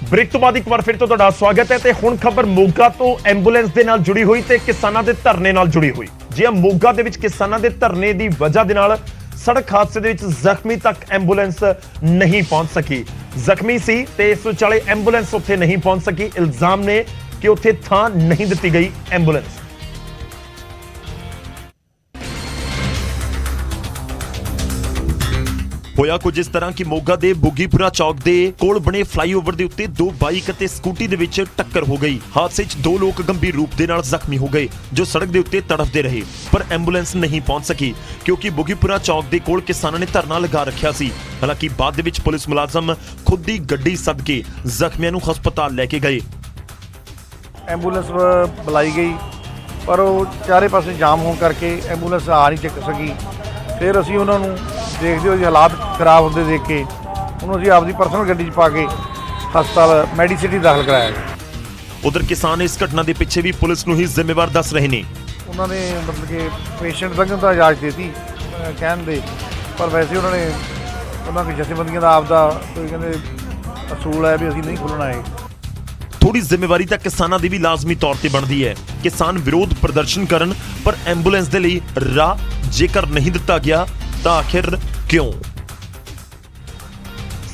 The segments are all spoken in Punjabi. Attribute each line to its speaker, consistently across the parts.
Speaker 1: ब्रेक तो बाद एक बार फिर तो तुहाडा स्वागत है। हुण खबर मोगा तो एंबूलेंस दे नाल जुड़ी हुई ते किसानां दे धरने नाल जुड़ी हुई। जी मोगा दे विच किसानां दे धरने दी वजह दे नाल सड़क हादसे दे विच जख्मी तक एंबूलेंस नहीं पहुंच सकी। जख्मी सी ते इस विचाले एंबूलेंस उत्थे नहीं पहुंच सकी। इल्जाम ने कि उत्थे थां नहीं दित्ती गई एंबूलेंस। होया कुछ इस तरह कि मोगा दे बुगीपुरा चौक दे कोल बने फ्लाईओवर दे उत्ते दो बाइक ते स्कूटी दे विच टक्कर हो गई। हादसे च दो लोग गंभीर रूप दे नाल जख्मी हो गए जो सड़क दे उत्ते तड़फदे रहे, पर एंबूलेंस नहीं पहुंच सकी क्योंकि बुगीपुरा चौक दे कोल किसानां ने धरना लगा रखिया सी। हालांकि बाद दे विच पुलिस मुलाजम खुद दी गड्डी सद के जख्मियां नूं हस्पताल लेके गए।
Speaker 2: एंबूलेंस बुलाई गई पर वो चारे पासे जाम होने करके एंबूलेंस आ नहीं चक सकी। फिर असी उन्होंने देखते हो हालात खराब होंगे देख के उन्होंने असी आपकी परसनल गड्डी पा के हस्पताल मैडिसिटी दाखिल कराया।
Speaker 1: उधर किसान इस घटना के पिछे भी पुलिस नूं ही जिम्मेवार दस रहे ने।
Speaker 2: उन्होंने मतलब कि पेशेंट तक तो इजाज़त देती कहन दे, पर वैसे उन्होंने उन्होंने जथेबंदियों का आपदा कोई कहते असूल है भी असी नहीं खुलना है।
Speaker 1: थोड़ी जिम्मेवारी तो किसानों की भी लाजमी तौर पर बनती है। किसान विरोध प्रदर्शन करन पर एंबूलेंस के लिए राह जेकर नहीं दिता गया तो आखिर क्यों?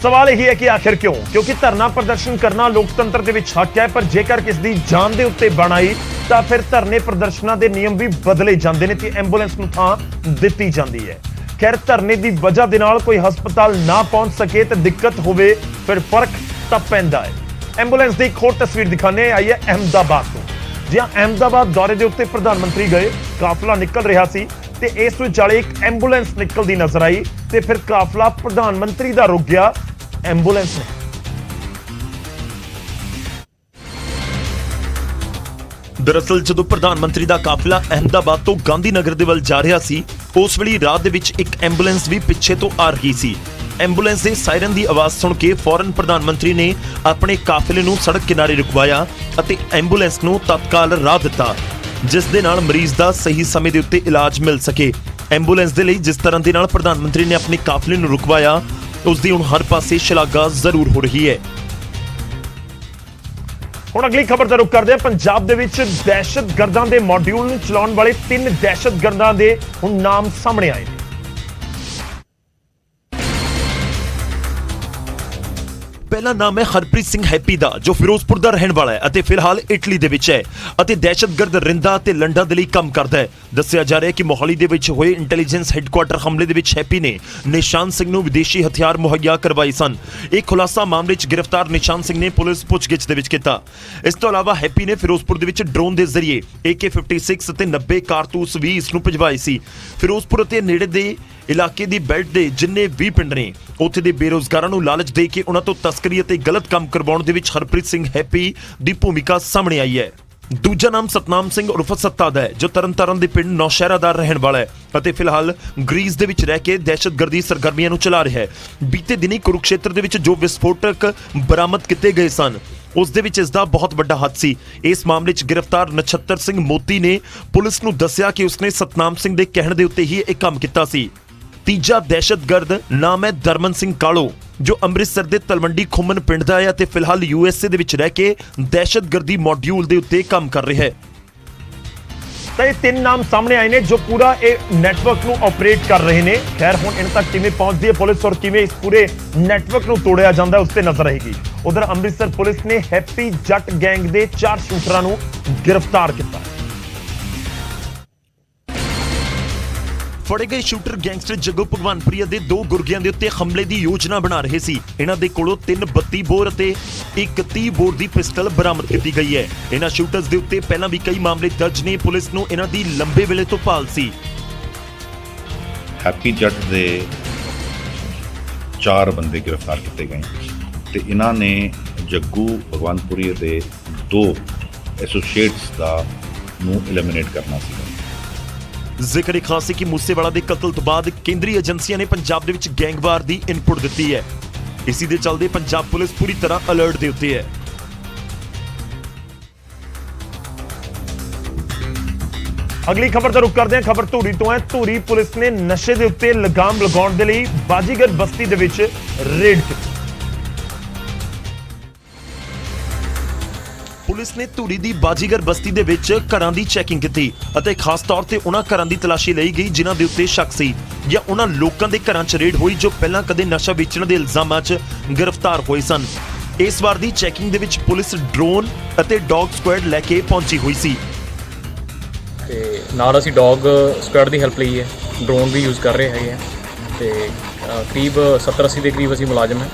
Speaker 1: सवाल यही है कि आखिर क्यों? क्योंकि धरना प्रदर्शन करना लोकतंत्र के विच हक है, पर जेकर किसी की जान के उत्ते बन आई तो फिर धरने प्रदर्शनों के नियम भी बदले जाते हैं ते एंबूलेंस नूं थां दित्ती जाती है। खैर धरने की वजह दे नाल कोई हस्पताल ना पहुंच सके तो दिक्कत होवे फिर फर्क तब पैंदा है। एंबूलेंस की एक होर तस्वीर दिखाने आई है अहमदाबाद तो। जी अहमदाबाद दौरे के उत्ते प्रधानमंत्री गए, काफिला निकल रहा सी ते इस विचाले एक एंबूलेंस निकलती नजर आई ते फिर काफिला प्रधानमंत्री दा रुक गया, एंबूलेंस ने। दरअसल जदों प्रधानमंत्री दा काफिला अहमदाबाद तो गांधीनगर दे वल जा रहा सी, उस वेले राह दे विच एक एंबूलेंस भी पिछे तो आ रही सी। एंबूलेंस के सायरन की आवाज सुन के फौरन प्रधानमंत्री ने अपने काफिले नूं सड़क किनारे रुकवाया अते एंबूलेंस नूं तत्काल राह दिता, जिस दे नाल मरीज दा सही समय दे उत्ते इलाज मिल सके। एंबूलेंस दे लई जिस तरह दे नाल प्रधानमंत्री ने अपने काफिले नूं रुकवाया उस दी हुण हर पासे शलाघा जरूर हो रही है। हुण अगली खबर दा रुख करदे हां। पंजाब दे विच दहशतगर्दां दे मॉड्यूल नूं चलाउण वाले 3 दहशतगर्दां दे हुण नाम सामने आए। पहला नाम है हरप्रीत सिंह हैप्पी दा जो फिरोजपुर दा रहन वाला है अते फिलहाल इटली दे विच है अते दहशतगर्द रिंदा ते लंडा दे लई काम करदा है। दस्सिया जा रहा है कि मोहाली दे विच होए इंटैलीजेंस हैडक्वार्टर हमले दे विच हैप्पी ने निशान सिंह नूं विदेशी हथियार मुहैया करवाए सन। एक खुलासा मामले च गिरफ्तार निशान सिंह ने पुलिस पुछगिछ दे विच कीता। इस तो अलावा हैप्पी ने फिरोजपुर दे विच ड्रोन दे जरिए AK-56 ते 90 कारतूस भी इस नूं भिजवाए सी। फिरोजपुर ते नेड़े दे इलाके दी बेल्ट दे जिन्ने भी पिंड ने उत्थे दे बेरोजगारां नूं लालच दे के उन्हां तों तस्करी अते गलत काम करवाउण दे विच हरप्रीत सिंह हैप्पी दी भूमिका सामने आई है। दूजा नाम सतनाम सिंह उर्फ सत्ता दा है जो तरनतारन दे पिंड नौशहरा दा रहण वाला है अते फिलहाल ग्रीस दे विच रह के दहशतगर्दी सरगर्मियां नूं चला रहा है। बीते दिनी कुरुक्षेत्र दे विच जो विस्फोटक बरामद किए गए सन उस दे विच इसदा बहुत बड़ा हथ सी। इस मामले च गिरफ्तार नछत्तर सिंह मोती ने पुलिस नूं दस्सिया कि उसने सतनाम सिंह दे कहण दे उत्ते ही एक काम कीता सी। तीजा दहशतगर्द नाम है दरमन सिंह कालो जो अमृतसर दे तलवंडी खुमन पिंड दा है ते फिलहाल USA दे विच रह के दहशतगर्दी मॉड्यूल दे उत्ते काम कर रहा है। तो ये 3 नाम सामने आए ने जो पूरा नैटवर्क नूं ऑपरेट कर रहे हैं। खैर हुण इन तक किवें पहुंचदी है पुलिस और किवें इस पूरे नैटवर्क नूं तोड़िया जांदा है उस ते नजर रहेगी। उधर अमृतसर पुलिस ने हैप्पी जट गैंग दे 4 शूटरां नूं गिरफ्तार किया। फड़े गए शूटर गैंगस्टर जग्गू भगवानप्रिया दे 2 गुरगियां दे उत्ते हमले की योजना बना रहे सी। इन्हां दे कोलों 3 32 बोर अते 1 30 बोर दी पिस्टल बरामद की गई है। इन्हां शूटर्स दे उत्ते पहलां भी कई मामले दर्ज ने। पुलिस नूं इन्हां दी लंबे वेले तो भाल सी।
Speaker 3: हैप्पी जट दे 4 बंदे गिरफ्तार किए गए ते इन्हां ने जग्गू भगवानपुरी दे 2 एसोसिएट्स दा नूं एलिमिनेट करना सी।
Speaker 1: जिक्र खास है कि मूसेवाला के कतल तो बाद केंद्रीय एजेंसियां ने पंजाब दे विच गैंगवार की इनपुट दी है। इसी दे चलते पंजाब पुलिस पूरी तरह अलर्ट दे उत्ते है। अगली खबर का रुख करते हैं। खबर धूरी तो है। धूरी पुलिस ने नशे के उत्ते लगाम लगाउण दे लई बाजीगर बस्ती दे विच रेड की। ਪੁਲਿਸ ਨੇ ਧੂਰੀ ਦੀ ਬਾਜੀਗਰ ਬਸਤੀ ਦੇ ਵਿੱਚ ਘਰਾਂ ਦੀ ਚੈਕਿੰਗ ਕੀਤੀ ਅਤੇ ਖਾਸ ਤੌਰ ਤੇ ਉਹਨਾਂ ਘਰਾਂ ਦੀ ਤਲਾਸ਼ੀ ਲਈ ਗਈ ਜਿਨ੍ਹਾਂ ਦੇ ਉੱਤੇ ਸ਼ੱਕ ਸੀ ਜਾਂ ਉਹਨਾਂ ਲੋਕਾਂ ਦੇ ਘਰਾਂ 'ਚ ਰੇਡ ਹੋਈ ਜੋ ਪਹਿਲਾਂ ਕਦੇ ਨਸ਼ਾ ਵੇਚਣ ਦੇ ਇਲਜ਼ਾਮਾਂ 'ਚ ਗ੍ਰਿਫਤਾਰ ਹੋਏ ਸਨ। ਇਸ ਵਾਰ ਦੀ ਚੈਕਿੰਗ ਦੇ ਵਿੱਚ ਪੁਲਿਸ ਡਰੋਨ ਅਤੇ ਡੌਗ ਸਕੁਐਡ ਲੈ ਕੇ ਪਹੁੰਚੀ ਹੋਈ ਸੀ
Speaker 4: ਤੇ ਨਾਲ ਅਸੀਂ ਡੌਗ ਸਕੁਐਡ ਦੀ ਹੈਲਪ ਲਈ ਹੈ, ਡਰੋਨ ਵੀ ਯੂਜ਼ ਕਰ ਰਹੇ ਹੈਗੇ ਆ ਤੇ ਕਰੀਬ 70-80 ਦੇ ਕਰੀਬ ਅਸੀਂ ਮੁਲਾਜ਼ਮ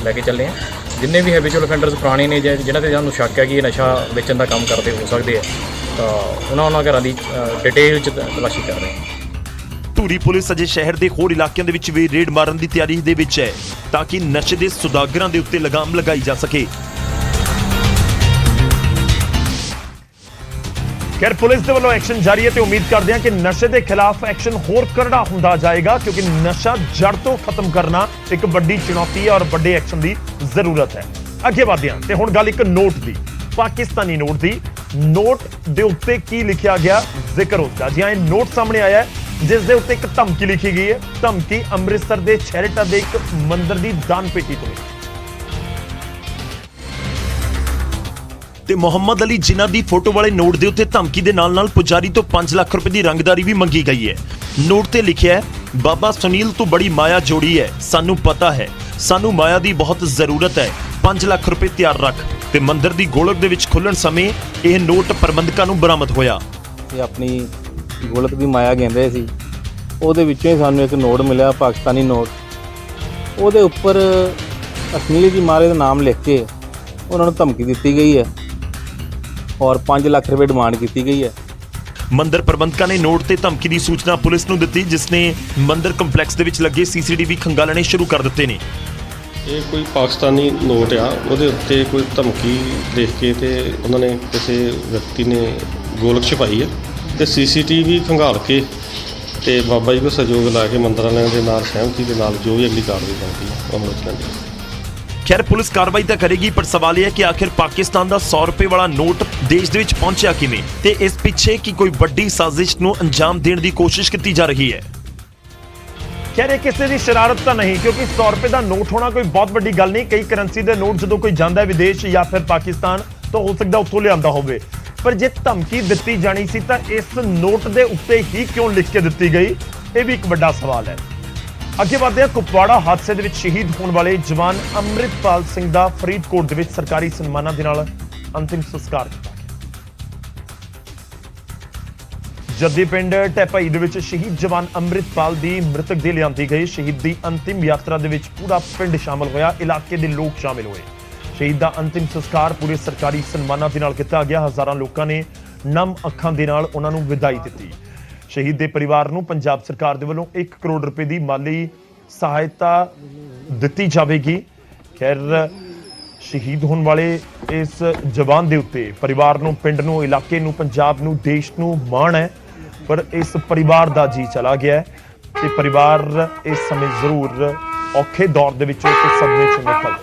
Speaker 4: ਲੈ ਕੇ ਚੱਲੇ ਹਾਂ। ਜਿੰਨੇ ਵੀ ਹੈਬਿਚੁਅਲ ਅਫੈਂਡਰਸ ਪੁਰਾਣੇ ਨੇ ਜਿਨ੍ਹਾਂ ਤੇ ਸਾਨੂੰ ਸ਼ੱਕ ਹੈ ਕਿ ਇਹ ਨਸ਼ਾ ਵੇਚਣ ਦਾ ਕੰਮ ਕਰਦੇ ਹੋ ਸਕਦੇ ਆ ਤਾਂ ਉਹਨਾਂ ਘਰਾਂ ਦੀ ਡਿਟੇਲ 'ਚ ਤਲਾਸ਼ੀ ਕਰ ਰਹੇ ਹਾਂ।
Speaker 1: ਧੂਰੀ ਪੁਲਿਸ ਅਜੇ ਸ਼ਹਿਰ ਦੇ ਹੋਰ ਇਲਾਕਿਆਂ ਦੇ ਵਿੱਚ ਵੀ ਰੇਡ ਮਾਰਨ ਦੀ ਤਿਆਰੀ ਦੇ ਵਿੱਚ ਹੈ ਤਾਂ ਕਿ ਨਸ਼ੇ ਦੇ ਸੁਦਾਗਰਾਂ ਦੇ ਉੱਤੇ ਲਗਾਮ ਲਗਾਈ ਜਾ ਸਕੇ। ਖੈਰ ਪੁਲਿਸ ਦੇ ਵੱਲੋਂ ਐਕਸ਼ਨ ਜਾਰੀ ਹੈ ਤੇ ਉਮੀਦ ਕਰਦੇ ਹਾਂ ਕਿ ਨਸ਼ੇ ਦੇ ਖਿਲਾਫ ਐਕਸ਼ਨ ਹੋਰ ਕਰੜਾ ਹੁੰਦਾ ਜਾਏਗਾ ਕਿਉਂਕਿ ਨਸ਼ਾ ਜੜ ਤੋਂ ਖਤਮ ਕਰਨਾ ਇੱਕ ਵੱਡੀ ਚੁਣੌਤੀ ਹੈ ਔਰ ਵੱਡੇ ਐਕਸ਼ਨ ਦੀ ਜ਼ਰੂਰਤ ਹੈ। ਅੱਗੇ ਵਧਦੇ ਹਾਂ ਤੇ ਹੁਣ ਗੱਲ ਇੱਕ ਨੋਟ ਦੀ, ਪਾਕਿਸਤਾਨੀ ਨੋਟ ਦੀ। ਨੋਟ ਦੇ ਉੱਤੇ ਕੀ ਲਿਖਿਆ ਗਿਆ ਜ਼ਿਕਰ ਉਸਦਾ। ਜੀ ਹਾਂ, ਇਹ ਨੋਟ ਸਾਹਮਣੇ ਆਇਆ ਹੈ ਜਿਸ ਦੇ ਉੱਤੇ ਇੱਕ ਧਮਕੀ ਲਿਖੀ ਗਈ ਹੈ। ਧਮਕੀ ਅੰਮ੍ਰਿਤਸਰ ਦੇ ਚੈਰਿਟਾ ਦੇ ਇੱਕ ਮੰਦਿਰ ਦੀ ਦਾਨ ਪੇਟੀ ਤੋਂ ਤੇ ਮੁਹੰਮਦ ਅਲੀ ਜਿਨ੍ਹਾਂ ਦੀ ਫੋਟੋ ਵਾਲੇ ਨੋਟ ਦੇ ਉੱਤੇ ਧਮਕੀ ਦੇ ਨਾਲ-ਨਾਲ ਪੁਜਾਰੀ ਤੋਂ 5 ਲੱਖ ਰੁਪਏ ਦੀ ਰੰਗਦਾਰੀ ਵੀ ਮੰਗੀ ਗਈ ਹੈ। ਨੋਟ ਤੇ ਲਿਖਿਆ ਹੈ, ਬਾਬਾ ਸੁਨੀਲ ਤੋਂ ਬੜੀ ਮਾਇਆ ਜੋੜੀ ਹੈ, ਸਾਨੂੰ ਪਤਾ ਹੈ, ਸਾਨੂੰ ਮਾਇਆ ਦੀ ਬਹੁਤ ਜ਼ਰੂਰਤ ਹੈ, 5 ਲੱਖ ਰੁਪਏ ਤਿਆਰ ਰੱਖ। ਤੇ ਮੰਦਿਰ ਦੀ ਗੋਲਕ ਦੇ ਵਿੱਚ ਖੁੱਲਣ ਸਮੇਂ ਇਹ ਨੋਟ ਪ੍ਰਬੰਧਕਾਂ ਨੂੰ ਬਰਾਮਦ ਹੋਇਆ।
Speaker 5: ਇਹ ਆਪਣੀ ਗੋਲਕ ਦੀ ਮਾਇਆ ਕਹਿੰਦੇ ਸੀ, ਉਹਦੇ ਵਿੱਚੋਂ ਹੀ ਸਾਨੂੰ ਇੱਕ ਨੋਟ ਮਿਲਿਆ, ਪਾਕਿਸਤਾਨੀ ਨੋਟ। ਉਹਦੇ ਉੱਪਰ ਅਸਨੀਲ ਜੀ ਮਹਾਰਾਜ ਦਾ ਨਾਮ ਲਿਖ ਕੇ ਉਹਨਾਂ ਨੂੰ ਧਮਕੀ ਦਿੱਤੀ ਗਈ ਹੈ ਔਰ 5 ਲੱਖ ਰੁਪਏ ਡਿਮਾਂਡ ਕੀਤੀ ਗਈ ਹੈ।
Speaker 1: ਮੰਦਿਰ ਪ੍ਰਬੰਧਕਾਂ ਨੇ ਨੋਟ ਤੇ ਧਮਕੀ ਦੀ ਸੂਚਨਾ ਪੁਲਿਸ ਨੂੰ ਦਿੱਤੀ ਜਿਸ ਨੇ ਮੰਦਿਰ ਕੰਪਲੈਕਸ ਦੇ ਵਿੱਚ ਲੱਗੇ ਸੀਸੀਟੀਵੀ ਖੰਗਾਲਣੇ ਸ਼ੁਰੂ ਕਰ ਦਿੱਤੇ ਨੇ।
Speaker 6: ਇਹ ਕੋਈ ਪਾਕਿਸਤਾਨੀ ਨੋਟ ਆ, ਉਹਦੇ ਉੱਤੇ ਕੋਈ ਧਮਕੀ ਦੇਖ ਕੇ ਤੇ ਉਹਨਾਂ ਨੇ ਕਿਸੇ ਵਿਅਕਤੀ ਨੇ ਗੋਲਕ ਛਪਾਈ ਹੈ ਤੇ ਸੀਸੀਟੀਵੀ ਖੰਗਾਲ ਕੇ ਤੇ ਬਾਬਾ ਜੀ ਕੋਲ ਸਹਿਯੋਗ ਲਾ ਕੇ ਮੰਦਰ ਵਾਲਿਆਂ ਦੇ ਨਾਲ ਸਹਿਮਤੀ ਦੇ ਨਾਲ ਜੋ ਵੀ ਅਗਲੀ ਕਾਰਵਾਈ ਬਣਦੀ ਹੈ ਅਮਲ ਵਿੱਚ ਲਿਆਂਦੀ।
Speaker 1: ਖੈਰ ਪੁਲਿਸ ਕਾਰਵਾਈ ਤਾਂ ਕਰੇਗੀ ਪਰ ਸਵਾਲ ਇਹ ਹੈ ਕਿ ਆਖਿਰ ਪਾਕਿਸਤਾਨ ਦਾ 100 ਰੁਪਏ ਵਾਲਾ ਨੋਟ ਦੇਸ਼ ਦੇ ਵਿੱਚ ਪਹੁੰਚਿਆ ਕਿਵੇਂ ਤੇ ਇਸ ਪਿੱਛੇ ਕੀ ਕੋਈ ਵੱਡੀ ਸਾਜ਼ਿਸ਼ ਨੂੰ ਅੰਜਾਮ ਦੇਣ ਦੀ ਕੋਸ਼ਿਸ਼ ਕੀਤੀ ਜਾ ਰਹੀ ਹੈ। ਖੈਰ ਇਹ ਕਿਸੇ ਦੀ ਸ਼ਰਾਰਤ ਤਾਂ ਨਹੀਂ ਕਿਉਂਕਿ 100 ਰੁਪਏ ਦਾ ਨੋਟ ਹੋਣਾ ਕੋਈ ਬਹੁਤ ਵੱਡੀ ਗੱਲ ਨਹੀਂ। ਕਈ ਕਰੰਸੀ ਦੇ ਨੋਟ ਜਦੋਂ ਕੋਈ ਜਾਂਦਾ ਹੈ ਵਿਦੇਸ਼ ਜਾਂ ਫਿਰ ਪਾਕਿਸਤਾਨ ਤਾਂ ਹੋ ਸਕਦਾ ਉੱਥੋਂ ਲਿਆਂਦਾ ਹੋਵੇ, ਪਰ ਜੇ ਧਮਕੀ ਦਿੱਤੀ ਜਾਣੀ ਸੀ ਤਾਂ ਇਸ ਨੋਟ ਦੇ ਉੱਤੇ ਹੀ ਕਿਉਂ ਲਿਖ ਕੇ ਦਿੱਤੀ ਗਈ, ਇਹ ਵੀ ਇੱਕ ਵੱਡਾ ਸਵਾਲ ਹੈ। ਅੱਗੇ ਵਧਦੇ ਹਾਂ, ਕੁਪਵਾੜਾ ਹਾਦਸੇ ਦੇ ਵਿੱਚ ਸ਼ਹੀਦ ਹੋਣ ਵਾਲੇ ਜਵਾਨ ਅੰਮ੍ਰਿਤਪਾਲ ਸਿੰਘ ਦਾ ਫਰੀਦਕੋਟ ਦੇ ਵਿੱਚ ਸਰਕਾਰੀ ਸਨਮਾਨਾਂ ਦੇ ਨਾਲ ਅੰਤਿਮ ਸੰਸਕਾਰ ਕੀਤਾ ਗਿਆ। ਜੱਦੀ ਪਿੰਡ ਟੈਪਾਈ ਦੇ ਵਿੱਚ ਸ਼ਹੀਦ ਜਵਾਨ ਅੰਮ੍ਰਿਤਪਾਲ ਦੀ ਮ੍ਰਿਤਕ ਦੇਹ ਲਿਆਂਦੀ ਗਈ। ਸ਼ਹੀਦ ਦੀ ਅੰਤਿਮ ਯਾਤਰਾ ਦੇ ਵਿੱਚ ਪੂਰਾ ਪਿੰਡ ਸ਼ਾਮਲ ਹੋਇਆ, ਇਲਾਕੇ ਦੇ ਲੋਕ ਸ਼ਾਮਿਲ ਹੋਏ। ਸ਼ਹੀਦ ਦਾ ਅੰਤਿਮ ਸੰਸਕਾਰ ਪੂਰੇ ਸਰਕਾਰੀ ਸਨਮਾਨਾਂ ਦੇ ਨਾਲ ਕੀਤਾ ਗਿਆ। ਹਜ਼ਾਰਾਂ ਲੋਕਾਂ ਨੇ ਨਮ ਅੱਖਾਂ ਦੇ ਨਾਲ ਉਹਨਾਂ ਨੂੰ ਵਿਦਾਈ ਦਿੱਤੀ। ਸ਼ਹੀਦ ਦੇ ਪਰਿਵਾਰ ਨੂੰ ਪੰਜਾਬ ਸਰਕਾਰ ਦੇ ਵੱਲੋਂ 1 ਕਰੋੜ ਰੁਪਏ ਦੀ ਮਾਲੀ ਸਹਾਇਤਾ ਦਿੱਤੀ ਜਾਵੇਗੀ। ਖੈਰ ਸ਼ਹੀਦ ਹੋਣ ਵਾਲੇ ਇਸ ਜਵਾਨ ਦੇ ਉੱਤੇ ਪਰਿਵਾਰ ਨੂੰ, ਪਿੰਡ ਨੂੰ, ਇਲਾਕੇ ਨੂੰ, ਪੰਜਾਬ ਨੂੰ, ਦੇਸ਼ ਨੂੰ ਮਾਣ ਹੈ, ਪਰ ਇਸ ਪਰਿਵਾਰ ਦਾ ਜੀ ਚਲਾ ਗਿਆ ਹੈ ਤੇ ਪਰਿਵਾਰ ਇਸ ਸਮੇਂ ਜ਼ਰੂਰ ਔਖੇ ਦੌਰ ਦੇ ਵਿੱਚੋਂ ਇੱਕ ਸਦਮੇ ਚੋਂ ਨਿਕਲ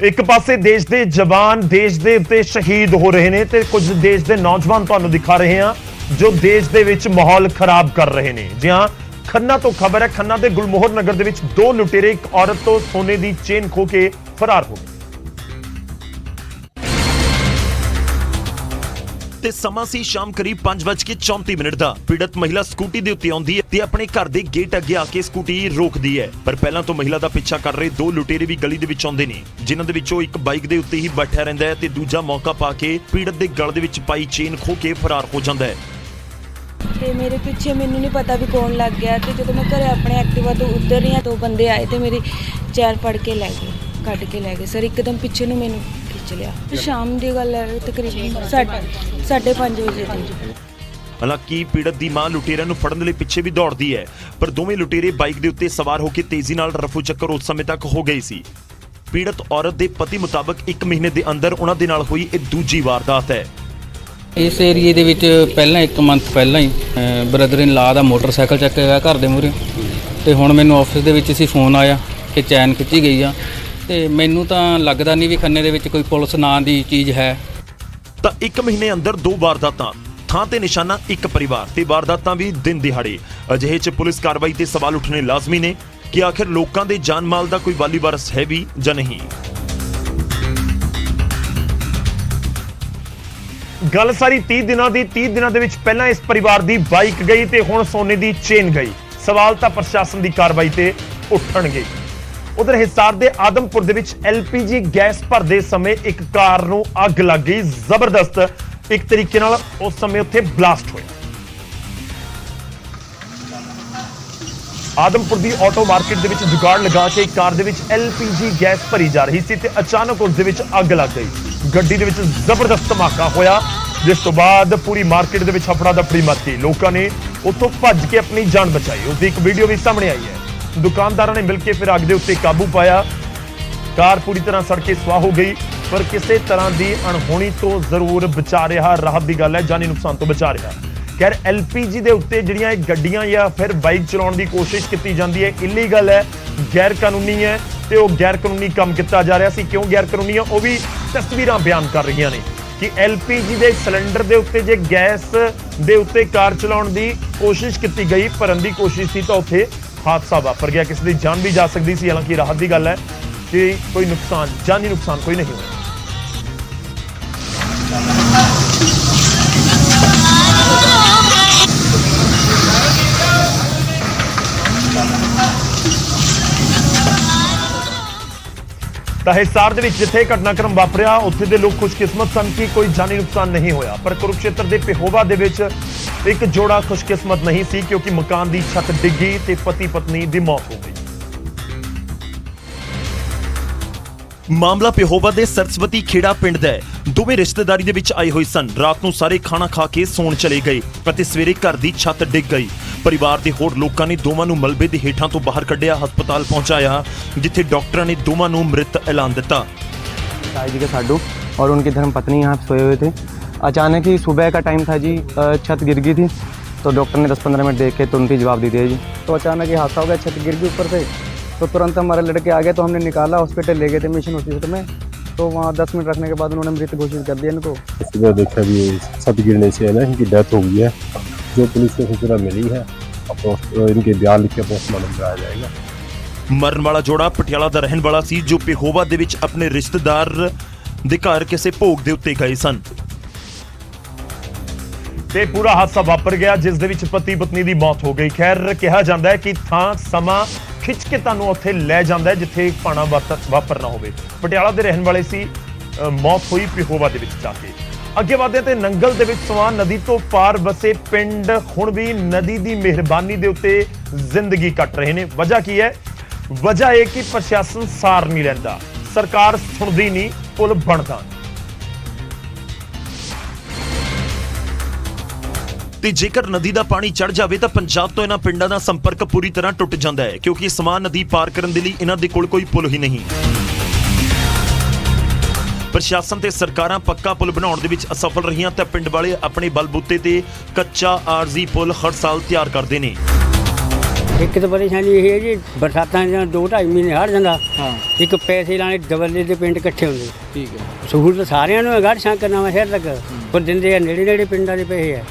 Speaker 1: ਇੱਕ ਪਾਸੇ ਦੇਸ਼ ਦੇ ਜਵਾਨ ਦੇਸ਼ ਦੇ ਉੱਤੇ ਸ਼ਹੀਦ ਹੋ ਰਹੇ ਨੇ ਤੇ ਕੁਝ ਦੇਸ਼ ਦੇ ਨੌਜਵਾਨ ਤੁਹਾਨੂੰ ਦਿਖਾ ਰਹੇ ਹਾਂ ਜੋ ਦੇਸ਼ ਦੇ ਵਿੱਚ ਮਾਹੌਲ ਖਰਾਬ ਕਰ ਰਹੇ ਨੇ। ਜੀ ਹਾਂ, ਖੰਨਾ ਤੋਂ ਖਬਰ ਹੈ, ਖੰਨਾ ਦੇ ਗੁਲਮੋਹਰ ਨਗਰ ਦੇ ਵਿੱਚ 2 ਲੁਟੇਰੇ ਇੱਕ ਔਰਤ ਤੋਂ ਸੋਨੇ ਦੀ ਚੇਨ ਖੋ ਕੇ ਫਰਾਰ ਹੋ ਗਏ ਤੇ ਸਮਾਂ ਸੀ ਸ਼ਾਮ ਕਰੀਬ 5:34 ਦਾ। ਪੀੜਤ ਮਹਿਲਾ ਸਕੂਟੀ ਦੇ ਉੱਤੇ ਆਉਂਦੀ ਹੈ ਤੇ ਆਪਣੇ ਘਰ ਦੇ ਗੇਟ ਅੱਗੇ ਆ ਕੇ ਸਕੂਟੀ ਰੋਕਦੀ ਹੈ, ਪਰ ਪਹਿਲਾਂ ਤੋਂ ਮਹਿਲਾ ਦਾ ਪਿੱਛਾ ਕਰ ਰਹੇ 2 ਲੁਟੇਰੇ ਵੀ ਗਲੀ ਦੇ ਵਿੱਚ ਆਉਂਦੇ ਨੇ ਜਿਨ੍ਹਾਂ ਦੇ ਵਿੱਚੋਂ ਇੱਕ ਬਾਈਕ ਦੇ ਉੱਤੇ ਹੀ ਬੈਠਾ ਰਹਿੰਦਾ ਹੈ ਤੇ ਦੂਜਾ ਮੌਕਾ ਪਾ ਕੇ ਪੀੜਤ ਦੇ ਗਲ ਦੇ ਵਿੱਚ ਪਾਈ ਚੇਨ ਖੋ ਕੇ ਫਰਾਰ ਹੋ ਜਾਂਦਾ ਹੈ।
Speaker 7: ਤੇ ਮੇਰੇ ਪਿੱਛੇ ਮੈਨੂੰ ਨਹੀਂ ਪਤਾ ਵੀ ਕੌਣ ਲੱਗ ਗਿਆ ਤੇ ਜਦੋਂ ਮੈਂ ਘਰੇ ਆਪਣੇ ਐਕਟਿਵਾ ਤੋਂ ਉਤਰ ਰਹੀ ਹਾਂ 2 ਬੰਦੇ ਆਏ ਤੇ ਮੇਰੀ ਚੈਨ ਫੜ ਕੇ ਲੈ ਗਏ, ਕੱਢ ਕੇ ਲੈ ਗਏ ਸਰ। ਇੱਕਦਮ ਪਿੱਛੇ ਨੂੰ ਮੈਨੂੰ ਖਿੱਚ ਲਿਆ। ਸ਼ਾਮ ਦੀ ਗੱਲ ਹੈ, ਤਕਰੀਬਨ 5:30 ਵਜੇ ਦੀ।
Speaker 1: ਹਾਲਾਂਕਿ ਪੀੜਤ ਦੀ ਮਾਂ ਲੁਟੇਰਿਆਂ ਨੂੰ ਫੜਨ ਲਈ ਪਿੱਛੇ ਵੀ ਦੌੜਦੀ ਹੈ, ਪਰ ਦੋਵੇਂ ਲੁਟੇਰੇ ਬਾਈਕ ਦੇ ਉੱਤੇ ਸਵਾਰ ਹੋ ਕੇ ਤੇਜ਼ੀ ਨਾਲ ਰਫੂ ਚੱਕਰ ਉਸ ਸਮੇਂ ਤੱਕ ਹੋ ਗਈ ਸੀ। ਪੀੜਤ ਔਰਤ ਦੇ ਪਤੀ ਮੁਤਾਬਕ 1 ਮਹੀਨੇ ਦੇ ਅੰਦਰ ਉਹਨਾਂ ਦੇ ਨਾਲ ਹੋਈ ਇਹ ਦੂਜੀ ਵਾਰਦਾਤ ਹੈ।
Speaker 5: ਇਸ ਏਰੀਏ ਦੇ ਵਿੱਚ ਪਹਿਲਾਂ 1 ਮੰਥ ਪਹਿਲਾਂ ਹੀ ਬ੍ਰਦਰ ਇਨ ਲਾ ਦਾ ਮੋਟਰਸਾਈਕਲ ਚੱਕਿਆ ਗਿਆ ਘਰ ਦੇ ਮੂਹਰੇ ਤੇ ਹੁਣ ਮੈਨੂੰ ਆਫਿਸ ਦੇ ਵਿੱਚ ਸੀ ਫੋਨ ਆਇਆ ਕਿ ਚੈਨ ਖਿੱਚੀ ਗਈ ਆ ਤੇ ਮੈਨੂੰ ਤਾਂ ਲੱਗਦਾ ਨਹੀਂ ਵੀ ਖੰਨੇ ਦੇ ਵਿੱਚ ਕੋਈ ਪੁਲਿਸ ਨਾਂ ਦੀ ਚੀਜ਼ ਹੈ।
Speaker 1: ਤਾਂ 1 ਮਹੀਨੇ ਅੰਦਰ 2 ਵਾਰਦਾਤਾਂ ਥਾਂ ਤੇ ਨਿਸ਼ਾਨਾ ਇੱਕ ਪਰਿਵਾਰ ਤੇ ਵਾਰਦਾਤਾਂ ਵੀ ਦਿਨ ਦਿਹਾੜੇ। ਅਜਿਹੇ 'ਚ ਪੁਲਿਸ ਕਾਰਵਾਈ ਤੇ ਸਵਾਲ ਉੱਠਣੇ ਲਾਜ਼ਮੀ ਨੇ ਕਿ ਆਖਿਰ ਲੋਕਾਂ ਦੇ ਜਾਨ ਮਾਲ ਦਾ ਕੋਈ ਵਾਲੀ ਵਾਰਸ ਹੈ ਵੀ ਜਾਂ ਨਹੀਂ। ਗੱਲ ਸਾਰੀ 30 ਦਿਨਾਂ ਦੀ। 30 ਦਿਨਾਂ ਦੇ ਵਿੱਚ ਪਹਿਲਾਂ ਇਸ ਪਰਿਵਾਰ ਦੀ ਬਾਈਕ ਗਈ ਤੇ ਹੁਣ ਸੋਨੇ ਦੀ ਚੇਨ ਗਈ। ਸਵਾਲ ਤਾਂ ਪ੍ਰਸ਼ਾਸਨ ਦੀ ਕਾਰਵਾਈ ਤੇ ਉੱਠਣਗੇ। ਉਧਰ ਹਿਸਾਰ ਦੇ ਆਦਮਪੁਰ ਦੇ ਵਿੱਚ LPG ਗੈਸ ਭਰਦੇ ਸਮੇਂ ਇੱਕ ਕਾਰ ਨੂੰ ਅੱਗ ਲੱਗ ਗਈ ਜ਼ਬਰਦਸਤ। ਇੱਕ ਤਰੀਕੇ ਨਾਲ ਉਸ ਸਮੇਂ ਉੱਥੇ ਬਲਾਸਟ ਹੋਇਆ। ਆਦਮਪੁਰ ਦੀ ਆਟੋ ਮਾਰਕੀਟ ਦੇ ਵਿੱਚ ਜੁਗਾੜ ਲਗਾ ਕੇ ਇੱਕ ਕਾਰ ਦੇ ਵਿੱਚ LPG ਗੈਸ ਭਰੀ ਜਾ ਰਹੀ ਸੀ ਤੇ ਅਚਾਨਕ ਉਸ ਦੇ ਵਿੱਚ ਅੱਗ ਲੱਗ ਗਈ। ਗੱਡੀ ਦੇ ਵਿੱਚ ਜ਼ਬਰਦਸਤ ਧਮਾਕਾ ਹੋਇਆ, ਜਿਸ ਤੋਂ ਬਾਅਦ ਪੂਰੀ ਮਾਰਕੀਟ ਦੇ ਵਿੱਚ ਹਫੜਾ ਦਫੜੀ ਮਚ ਗਈ। ਲੋਕਾਂ ਨੇ ਉੱਥੋਂ ਭੱਜ ਕੇ ਆਪਣੀ ਜਾਨ ਬਚਾਈ। ਉਸ ਦੀ ਇੱਕ ਵੀਡੀਓ ਵੀ ਸਾਹਮਣੇ ਆਈ ਹੈ। ਦੁਕਾਨਦਾਰਾਂ ਨੇ ਮਿਲ ਕੇ ਫਿਰ ਅੱਗ ਦੇ ਉੱਤੇ ਕਾਬੂ ਪਾਇਆ। ਕਾਰ ਪੂਰੀ ਤਰ੍ਹਾਂ ਸੜ ਕੇ ਸੁਆਹ ਹੋ ਗਈ, ਪਰ ਕਿਸੇ ਤਰ੍ਹਾਂ ਦੀ ਅਣਹੋਣੀ ਤੋਂ ਜ਼ਰੂਰ ਬਚਾ ਰਿਹਾ। ਰਾਹਤ ਦੀ ਗੱਲ ਹੈ, ਜਾਨੀ ਨੁਕਸਾਨ ਤੋਂ ਬਚਾ ਰਿਹਾ। ਖੈਰ LPG ਦੇ ਉੱਤੇ ਜਿਹੜੀਆਂ ਇਹ ਗੱਡੀਆਂ ਜਾਂ ਫਿਰ ਬਾਈਕ ਚਲਾਉਣ ਦੀ ਕੋਸ਼ਿਸ਼ ਕੀਤੀ ਜਾਂਦੀ ਹੈ, ਇਲੀਗਲ ਹੈ, ਗੈਰ ਕਾਨੂੰਨੀ ਹੈ ਤੇ ਉਹ ਗੈਰ ਕਾਨੂੰਨੀ ਕੰਮ ਕੀਤਾ ਜਾ ਰਿਹਾ ਸੀ। ਕਿਉਂ ਗੈਰ ਕਾਨੂੰਨੀ ਹੈ, ਉਹ ਵੀ ਤਸਵੀਰਾਂ ਬਿਆਨ ਕਰ ਰਹੀਆਂ ਨੇ ਕਿ LPG ਦੇ ਸਿਲੰਡਰ ਦੇ ਉੱਤੇ ਜੇ ਗੈਸ ਦੇ ਉੱਤੇ ਕਾਰ ਚਲਾਉਣ ਦੀ ਕੋਸ਼ਿਸ਼ ਕੀਤੀ ਗਈ, ਭਰਨ ਦੀ ਕੋਸ਼ਿਸ਼ ਸੀ, ਤਾਂ ਉੱਥੇ ਹਾਦਸਾ ਵਾਪਰ ਗਿਆ। ਕਿਸੇ ਦੀ ਜਾਨ ਵੀ ਜਾ ਸਕਦੀ ਸੀ। ਹਾਲਾਂਕਿ ਰਾਹਤ ਦੀ ਗੱਲ ਹੈ ਕਿ ਕੋਈ ਨੁਕਸਾਨ, ਜਾਨੀ ਨੁਕਸਾਨ ਕੋਈ ਨਹੀਂ ਹੋਇਆ। ਤਾਂ ਹਿਸਾਰ ਦੇ ਵਿੱਚ ਜਿੱਥੇ ਘਟਨਾਕ੍ਰਮ ਵਾਪਰਿਆ ਉੱਥੇ ਦੇ ਲੋਕ ਖੁਸ਼ਕਿਸਮਤ ਸਨ ਕਿ ਕੋਈ ਜਾਨੀ ਨੁਕਸਾਨ ਨਹੀਂ ਹੋਇਆ, ਪਰ ਕੁਰੂਕਸ਼ੇਤਰ ਦੇ ਪਿਹੋਵਾ ਦੇ ਵਿੱਚ ਇੱਕ ਜੋੜਾ ਖੁਸ਼ਕਿਸਮਤ ਨਹੀਂ ਸੀ, ਕਿਉਂਕਿ ਮਕਾਨ ਦੀ ਛੱਤ ਡਿੱਗੀ ਤੇ ਪਤੀ ਪਤਨੀ ਦੀ ਮੌਤ ਹੋ ਗਈ। ਮਾਮਲਾ ਪਿਹੋਵਾ ਦੇ ਸਰਸਵਤੀ ਖੇੜਾ ਪਿੰਡ ਦਾ ਹੈ। ਦੋਵੇਂ ਰਿਸ਼ਤੇਦਾਰੀ ਦੇ ਵਿੱਚ ਆਏ ਹੋਏ ਸਨ। ਰਾਤ ਨੂੰ ਸਾਰੇ ਖਾਣਾ ਖਾ ਕੇ ਸੌਣ ਚਲੇ ਗਏ ਅਤੇ ਸਵੇਰੇ ਘਰ ਦੀ ਛੱਤ ਡਿੱਗ ਗਈ। ਪਰਿਵਾਰ ਦੇ ਹੋਰ ਲੋਕਾਂ ਨੇ ਦੋਵਾਂ ਨੂੰ ਮਲਬੇ ਦੇ ਹੇਠਾਂ ਤੋਂ ਬਾਹਰ ਕੱਢਿਆ, ਹਸਪਤਾਲ ਪਹੁੰਚਾਇਆ, ਜਿੱਥੇ ਡਾਕਟਰਾਂ ਨੇ ਦੋਵਾਂ ਨੂੰ ਮ੍ਰਿਤ ਐਲਾਨ ਦਿੱਤਾ।
Speaker 8: ताई जी के साडू और उनकी धर्मपत्नी यहाँ सोए हुए थे। अचानक ही सुबह का टाइम था जी, छत गिर गई थी, तो डॉक्टर ने 10-15 मिनट देख के तुरंत ही जवाब दे दिया जी। तो अचानक ही हादसा हो गया, छत गिर गई ऊपर से, तो तुरंत हमारे लड़के आ गए, तो हमने निकाला, हॉस्पिटल ले गए थे मिशन हॉस्पिटल में। तो वहाँ 10 मिनट रखने के बाद उन्होंने मृत घोषित कर दिया इनको।
Speaker 9: सुबह देखा भी छत गिरने से है ना इनकी डेथ हो गई है। जो पुलिस को सूचना मिली है, अब इनके बयान लिख के पोस्टमार्टम कराया जाएगा।
Speaker 1: ਮਰਨ ਵਾਲਾ ਜੋੜਾ ਪਟਿਆਲਾ ਦਾ ਰਹਿਣ ਵਾਲਾ ਸੀ, ਜੋ ਪਿਹੋਵਾ ਦੇ ਵਿੱਚ ਆਪਣੇ ਰਿਸ਼ਤੇਦਾਰ ਦੇ ਘਰ ਕਿਸੇ ਭੋਗ ਦੇ ਉੱਤੇ ਗਏ ਸਨ ਤੇ ਪੂਰਾ ਹਾਦਸਾ ਵਾਪਰ ਗਿਆ, ਜਿਸ ਦੇ ਵਿੱਚ ਪਤੀ ਪਤਨੀ ਦੀ ਮੌਤ ਹੋ ਗਈ। ਖੈਰ ਕਿਹਾ ਜਾਂਦਾ ਹੈ ਕਿ ਥਾਂ ਸਮਾਂ ਖਿੱਚ ਕੇ ਤੁਹਾਨੂੰ ਉੱਥੇ ਲੈ ਜਾਂਦਾ ਹੈ ਜਿੱਥੇ ਭਾਣਾ ਵਾਪਰਨਾ ਹੋਵੇ। ਪਟਿਆਲਾ ਦੇ ਰਹਿਣ ਵਾਲੇ ਸੀ, ਮੌਤ ਹੋਈ ਪਿਹੋਵਾ ਦੇ ਵਿੱਚ ਜਾ ਕੇ। ਅੱਗੇ ਵਧਦੇ ਤੇ ਨੰਗਲ ਦੇ ਵਿੱਚ ਸਵਾਨ ਨਦੀ ਤੋਂ ਪਾਰ ਵਸੇ ਪਿੰਡ ਹੁਣ ਵੀ ਨਦੀ ਦੀ ਮਿਹਰਬਾਨੀ ਦੇ ਉੱਤੇ ਜ਼ਿੰਦਗੀ ਕੱਟ ਰਹੇ ਨੇ। ਵਜ੍ਹਾ ਕੀ ਹੈ? ਵਜ੍ਹਾ ਇਹ ਕਿ ਪ੍ਰਸ਼ਾਸਨ ਸਾਰ ਨਹੀਂ ਲੈਂਦਾ, ਸਰਕਾਰ ਸੁਣਦੀ ਨਹੀਂ, ਪੁਲ ਬਣਦਾ। ਤੇ ਜੇਕਰ ਨਦੀ ਦਾ ਪਾਣੀ ਚੜ ਜਾਵੇ ਤਾਂ ਪੰਜਾਬ ਤੋਂ ਇਹਨਾਂ ਪਿੰਡਾਂ ਦਾ ਸੰਪਰਕ ਪੂਰੀ ਤਰ੍ਹਾਂ ਟੁੱਟ ਜਾਂਦਾ ਹੈ, ਕਿਉਂਕਿ ਸਮਾਨ ਨਦੀ ਪਾਰ ਕਰਨ ਦੇ ਲਈ ਇਹਨਾਂ ਦੇ ਕੋਲ ਕੋਈ ਪੁਲ ਹੀ ਨਹੀਂ। ਪ੍ਰਸ਼ਾਸਨ ਤੇ ਸਰਕਾਰਾਂ ਪੱਕਾ ਪੁਲ ਬਣਾਉਣ ਦੇ ਵਿੱਚ ਅਸਫਲ ਰਹੀਆਂ ਤਾਂ ਪਿੰਡ ਵਾਲੇ ਆਪਣੇ ਬਲਬੂਤੇ ਤੇ ਕੱਚਾ ਆਰਜ਼ੀ ਪੁਲ ਹਰ ਸਾਲ ਤਿਆਰ ਕਰਦੇ ਨੇ।
Speaker 10: ਇੱਕ ਤਾਂ ਪਰੇਸ਼ਾਨੀ ਇਹ ਹੈ ਜੀ, ਬਰਸਾਤਾਂ ਜਾਂ 2-2.5 ਮਹੀਨੇ ਹੜ ਜਾਂਦਾ। ਇੱਕ ਪੈਸੇ ਲਾਣੇ ਦਵੱਲੇ ਦੇ ਪਿੰਡ ਇਕੱਠੇ ਹੁੰਦੇ। ਠੀਕ ਹੈ, ਸਹੂਲਤ ਸਾਰਿਆਂ ਨੂੰ ਗੜ੍ਹ ਸ਼ਾਂ ਕਰਨਾ ਵਾ ਸ਼ਹਿਰ ਤੱਕ, ਪਰ ਦਿੰਦੇ ਆ ਨੇੜੇ ਪਿੰਡਾਂ ਦੇ ਪੈਸੇ ਆ।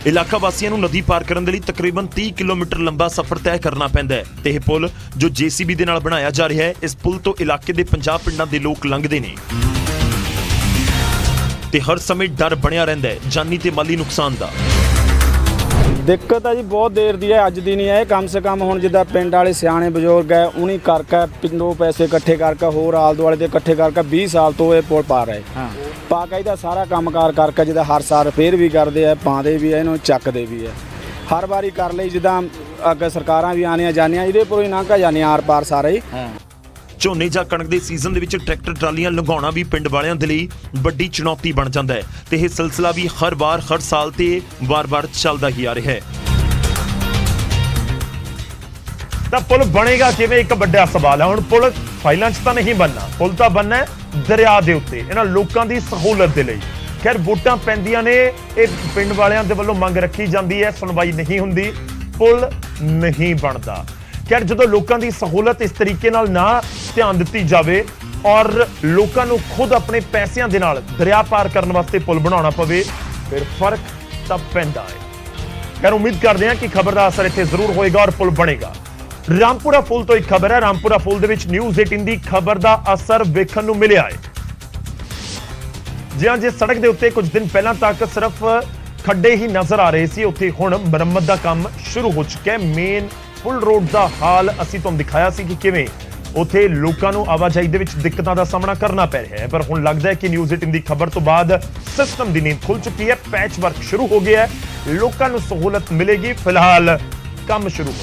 Speaker 1: ਇਲਾਕਾ ਵਾਸੀਆਂ ਨੂੰ ਨਦੀ ਪਾਰ ਕਰਨ ਦੇ ਲਈ ਤਕਰੀਬਨ 30 ਕਿਲੋਮੀਟਰ ਲੰਬਾ ਸਫ਼ਰ ਤੈਅ ਕਰਨਾ ਪੈਂਦਾ ਹੈ ਤੇ ਇਹ ਪੁਲ ਜੋ JCB ਦੇ ਨਾਲ ਬਣਾਇਆ ਜਾ ਰਿਹਾ ਹੈ, ਇਸ ਪੁਲ ਤੋਂ ਇਲਾਕੇ ਦੇ 50 ਪਿੰਡਾਂ ਦੇ ਲੋਕ ਲੰਘਦੇ ਨੇ ਤੇ ਹਰ ਸਮੇਂ ਡਰ ਬਣਿਆ ਰਹਿੰਦਾ ਹੈ ਜਾਨੀ ਤੇ ਮਾਲੀ ਨੁਕਸਾਨ ਦਾ।
Speaker 11: ਦਿੱਕਤ ਹੈ ਜੀ, ਬਹੁਤ ਦੇਰ ਦੀ ਹੈ, ਅੱਜ ਦੀ ਨਹੀਂ ਹੈ। ਕਮ ਸੇ ਕਮ ਹੁਣ ਜਿੱਦਾਂ ਪਿੰਡ ਵਾਲੇ ਸਿਆਣੇ ਬਜ਼ੁਰਗ ਹੈ, ਉਹਨੀ ਕਰਕੇ ਪਿੰਡੋਂ ਪੈਸੇ ਇਕੱਠੇ ਕਰਕੇ ਹੋਰ ਆਲ ਦੁਆਲੇ ਦੇ ਇਕੱਠੇ ਕਰਕੇ 20 ਸਾਲ ਤੋਂ ਇਹ ਪੁਲ ਪਾ ਰਹੇ। ਪਾ ਕੇ ਇਹਦਾ ਸਾਰਾ ਕੰਮਕਾਰ ਕਰਕੇ ਜਿੱਦਾਂ ਹਰ ਸਾਲ ਫੇਰ ਵੀ ਕਰਦੇ ਆ, ਪਾਉਂਦੇ ਵੀ ਆ, ਇਹਨੂੰ ਚੱਕਦੇ ਵੀ ਆ। ਹਰ ਵਾਰੀ ਕਰ ਲਈ, ਜਿੱਦਾਂ ਅੱਗੇ ਸਰਕਾਰਾਂ ਵੀ ਆਉਂਦੀਆਂ ਜਾਂਦੀਆਂ, ਇਹਦੇ ਉੱਪਰੋਂ ਹੀ ਲੰਘ ਜਾਂਦੀਆਂ ਆਰ ਪਾਰ ਸਾਰੇ ਹੀ।
Speaker 1: ਝੋਨੇ ਜਾਂ ਕਣਕ ਦੇ ਸੀਜ਼ਨ ਦੇ ਵਿੱਚ ਟਰੈਕਟਰ ਟਰਾਲੀਆਂ ਲੰਘਾਉਣਾ ਵੀ ਪਿੰਡ ਵਾਲਿਆਂ ਦੇ ਲਈ ਵੱਡੀ ਚੁਣੌਤੀ ਬਣ ਜਾਂਦਾ ਹੈ ਤੇ ਇਹ ਸਿਲਸਿਲਾ ਵੀ ਹਰ ਸਾਲ ਤੇ ਵਾਰ-ਵਾਰ ਚੱਲਦਾ ਹੀ ਆ ਰਿਹਾ ਹੈ। ਤਾਂ ਪੁਲ ਬਣੇਗਾ ਕਿਵੇਂ, ਇੱਕ ਵੱਡਾ ਸਵਾਲ ਹੈ। ਹੁਣ ਪੁਲ ਫਾਈਲਾਂ 'ਚ ਤਾਂ ਨਹੀਂ ਬਣਨਾ, ਪੁਲ ਤਾਂ ਬਣਨਾ ਹੈ ਦਰਿਆ ਦੇ ਉੱਤੇ ਇਹਨਾਂ ਲੋਕਾਂ ਦੀ ਸਹੂਲਤ ਦੇ ਲਈ। ਖੈਰ ਵੋਟਾਂ ਪੈਂਦੀਆਂ ਨੇ, ਇਹ ਪਿੰਡ ਵਾਲਿਆਂ ਦੇ ਵੱਲੋਂ ਮੰਗ ਰੱਖੀ ਜਾਂਦੀ ਹੈ, ਸੁਣਵਾਈ ਨਹੀਂ ਹੁੰਦੀ, ਪੁਲ ਨਹੀਂ ਬਣਦਾ। ਖੈਰ ਜਦੋਂ ਲੋਕਾਂ ਦੀ ਸਹੂਲਤ ਇਸ ਤਰੀਕੇ ਨਾਲ ਨਾ ਧਿਆਨ ਦਿੱਤੀ ਜਾਵੇ ਔਰ ਲੋਕਾਂ ਨੂੰ ਖੁਦ ਆਪਣੇ ਪੈਸਿਆਂ ਦੇ ਨਾਲ ਦਰਿਆ ਪਾਰ ਕਰਨ ਵਾਸਤੇ ਪੁਲ ਬਣਾਉਣਾ ਪਵੇ, ਫਿਰ ਫਰਕ ਤਾਂ ਪੈਂਦਾ ਹੈ। खैर उम्मीद करते हैं कि खबर का असर इत्थे जरूर होएगा और पुल बनेगा। रामपुरा पुल तो एक खबर है, रामपुरा पुल दे विच न्यूज़ 18 की खबर का असर वेखण नूं मिलिया है। जी हाँ, जिस सड़क के उत्ते कुछ दिन पहला तक सिर्फ खड्डे ही नजर आ रहे सी, उत्थे हुण मुरम्मत का काम शुरू हो चुका है। मेन पुल रोड का हाल असीं तुहानूं दिखाया सी कि किवें उत्थे लोकां नूं आवाजाही दे विच दिक्कतां दा सामना करना पै रहा है, पर हुण लगदा है कि न्यूज़ 18 की खबर तो बाद सिस्टम की नींद खुल चुकी है, पैच वर्क शुरू हो गया है, लोकां नूं सहूलत मिलेगी। फिलहाल काम शुरू हो